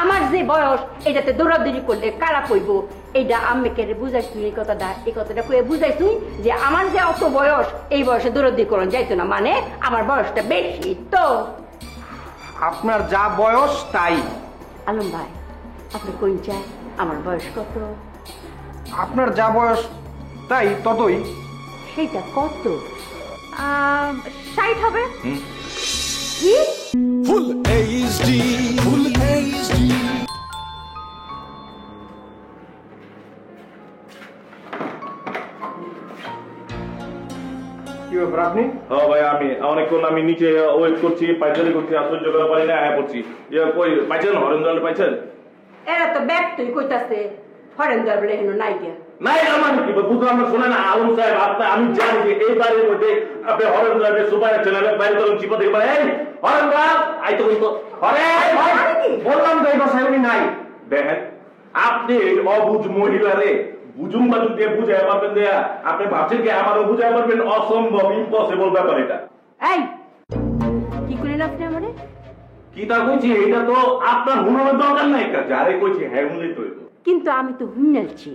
আমার যে বয়স এটাতে দৌড়াদৌড়ি করলে কারা কইব, এইটা আম্মেকে বুঝাইছ এই কথাটা কয়ে বুঝাইছ যে আমার যে অত বয়স এই বয়সে দৌড়াদৌড়ি করন যাইতো না, মানে আমার বয়সটা বেশি। তো আপনার যা বয়স তাই। আলম ভাই আপনি কইন চাই আমার বয়স কত? আপনার যা বয়স তাই ততই। সেইটা কত? 60 হবে। কি? Full HD, full HD. কি ব্যাপার আপনি? হ্যাঁ ভাই, অনেকক্ষণ আমি নিচে ওয়েট করছি, পাইচারি করছি, আশ্চর্য করা পারি না, আয়া পড়ছি। কই পাইছেন হরেন্দ্র পাইছেন? এরা তো ব্যাগ তুই কইতাছে হরেন্দ্র বলে হেন নাই গিয়া নাই আমার কি বুঝলাম না, শোনেন আলম সাহেব, আমি জানি যে এই বাড়ির মধ্যে আপনি হরেন্দ্র সুপার চ্যানেল বাইরে তখন চিপা দেখবেন। এই হরেন্দ্র আই তো বলতো বললাম তো এই বাসায় উনি নাই। দেখেন আপনি এই অবুঝ মহিলারে বুঝুম বাজুম দিয়ে বুঝাই পারবেন দেয়া, আপনি ভাবছেন কি আমারও বুঝাই পারবেন? অসম্ভব, ইম্পসিবল ব্যাপার এটা। এই কি করেন আপনি আমারে? কি তা কইছি, এটা তো আপনার হুনার দরকার নাই, যারে কইছি হ্যাঁ উনি তো। কিন্তু আমি তো হুনালছি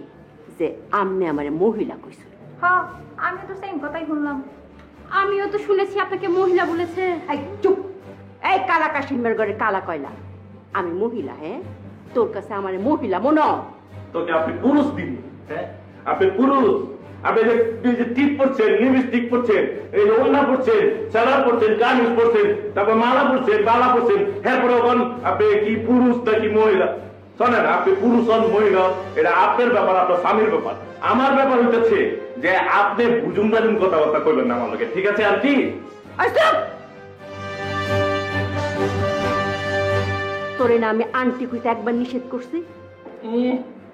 যে আম্মে আমারে মহিলা কইছিল। হ্যাঁ আমি তো সেম কথাই শুনলাম। আমিও তো শুনেছি আপনাকে মহিলা বলেছে। এই চুপ, এই কালা কাশিমের ঘরে কালা কয়লা, আমি মহিলা? হ্যাঁ তোর কাছে আমারে মহিলা মনে হয়? তোকে আপনি পুরুষ দিন, হ্যাঁ আপনি পুরুষ। আপনি যে টিপ পড়ছেন, লিপস্টিক পড়ছেন, এই ওড়না পড়ছেন, সালোয়ার পড়ছেন, কামিজ পড়ছেন, তারপর মালা পড়ছেন, বালা পড়ছেন, এরপরে এখন আপনি কি পুরুষ নাকি মহিলা? শোনেন, আপনি পুরুষ হন মহিলা এটা আপনার ব্যাপার, আপনার স্বামীর ব্যাপার। আমার ব্যাপার হইতেছে যে আপনি বুঝুম বাজুম কথাবার্তা করবেন না আমার লোকে, ঠিক আছে? আর কি তোরে না আমি আন্টি কইতে একবার নিষেধ করছি?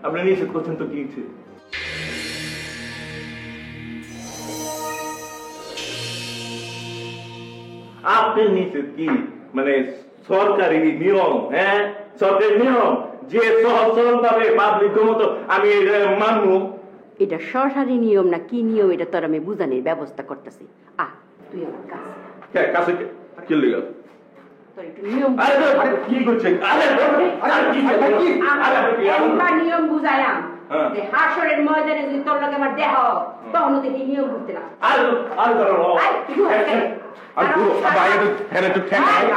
আপনি নিষেধ করছেন তো কি হচ্ছে? আপনি নিষেধ কি মানে সরকারি নিয়ম? হ্যাঁ সরকারি নিয়ম যে সহজ সরল ভাবে পাবলিক মতো আমি মানবো। এটা সরকারি নিয়ম না কি নিয়ম এটা তোর আমি বুঝানোর ব্যবস্থা করতেছি। তুই আমার কাছে কাছে কি লিগা তোর একটু নিয়ম কি করছেন? একবার নিয়ম বুঝাইলাম যে হাসরের ময়দানে যদি তোর লগে আমার দেহ তখন দেখি নিয়ম বুঝতে না।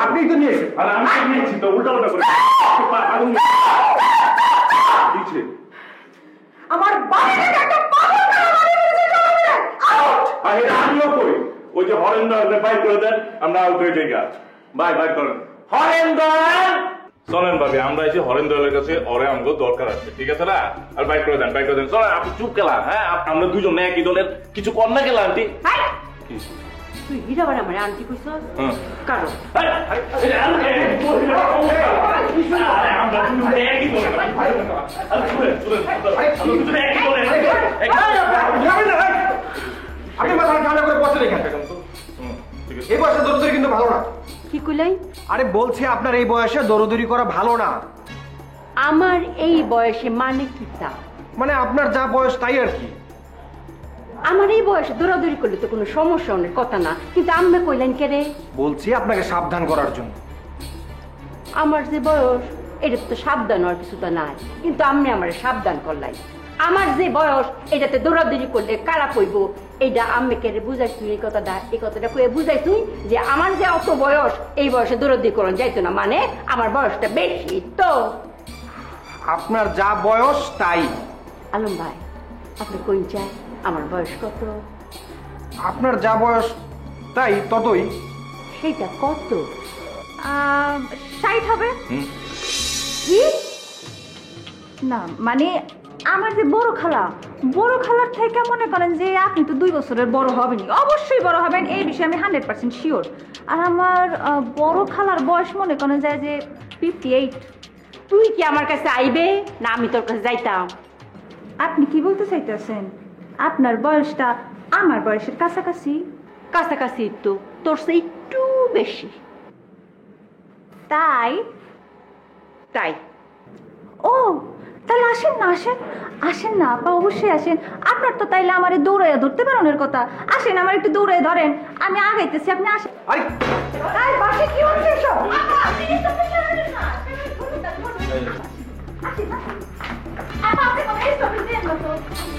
আপনি তো নিয়েছেন। আমি নিয়েছি তো, উল্টা উল্টা করে আমার বাড়িতে একটা পাগল আমিও করি। ওই যে হরেন্দ্র বাই করে দেন, আমরা আউট হয়ে যাই। বাই করেন হরেন্দ্র। চলেন ভাবি, আমরা এসে হরেন্দ্রের কাছে ওরে আমগো দরকার আছে, ঠিক আছে না? আর বাই করে দেন চলেন। আপনি চুপ গেলা, হ্যাঁ আমরা দুজন একই দলের, কিছু কর না গেলা আন্টি। তুই হিরা বাড়া মানে আন্টি কইছ কারণ আপনি মাথা ঠান্ডা করে বসে রেখে এই বয়সে দৌড়দৌড়ি কিন্তু ভালো না। কি কইলাই? আরে বলছি আপনার এই বয়সে দৌড়দৌড়ি করা ভালো না। আমার এই বয়সে মানে কি তা? মানে আপনার যা বয়স তাই আর কি। আমার এই বয়সে দৌড়াদৌড়ি করলে তো কোনো সমস্যা অনেক কথা না, কিন্তু আম্মে কইলেন কে রে? বলছি আপনাকে সাবধান করার জন্য। আমার যে বয়স এটা তো সাবধান হওয়ার কিছু তো নাই, কিন্তু আম্মে আমার সাবধান করলাই। আমার যে বয়স এটাতে দৌড়াদৌড়ি করলে কারা কইব, এইটা আম্মেকে বুঝাইছ এই কথাটা কয়ে বুঝাইছ যে আমার যে অত বয়স এই বয়সে দৌড়াদৌড়ি করন যাইতো না, মানে আমার বয়সটা বেশি। তো আপনার যা বয়স তাই। আলম ভাই আপনি কইন চাই আমার বয়স কত? আপনার যা বয়স তাই ততই। সেইটা কত? 60 হবে। কি? না মানে আমার যে বড় খালার থেকে মনে করেন যে আপনি তো 2 বছরের বড় হবেনই, অবশ্যই বড় হবেন, এই বিষয়ে আমি 100% শিওর। আর আমার বড় খালার বয়স মনে করেন যায় যে 58। তুই কি আমার কাছে আইবে না আমি তোর কাছে যাইতাম? আপনি কি বলতে চাইতেছেন? আপনার বয়সটা আমার বয়সের কাছাকাছি। কাছাকাছি তো, তোর সে একটু বেশি। তাই ও তাহলে আসেন না আপা, অবশ্যই আসেন। আপনার তো তাইলে আমারে দৌড়াইয়া ধরতে পারেন কথা। আসেন আমার একটু দৌড়াইয়া ধরেন, আমি আগাইতেছি, আপনি আসেন। আরে বাসে কি হচ্ছে এসব? আসেন না আপা আপনি কোনো এই স্টপেজ দেন না তো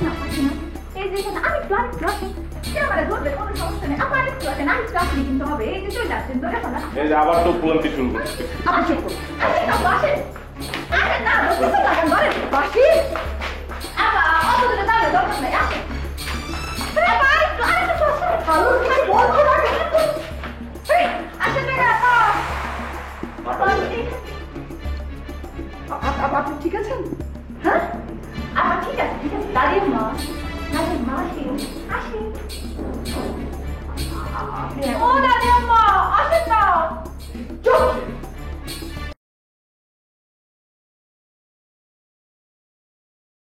না আসেন না এই যে এখানে আমি প্ল্যান রাখি ক্যামেরা ধরবে কোনো সমস্যা নেই আপা আরেকটু আসেন আমি একটু আসলে কিন্তু হবে এই যে চলে আসছেন ধরে ফেলা এই যে আবার তো ফুলন্তি শুরু করছে আপনি চুপ করুন আসেন আপা আসেন আসেন না বুঝতে লাগান ধরেন বাসি আপা অত দূরে যাবে দরকার নেই আসেন আপা আরেকটু আসেন ভালো ভাই বলতে লাগে আসেন না আপা আপা আপনি ঠিক আছেন হ্যাঁ আপা ঠিক আছে দাঁড়িয়ে মা আসেন আসেন ও না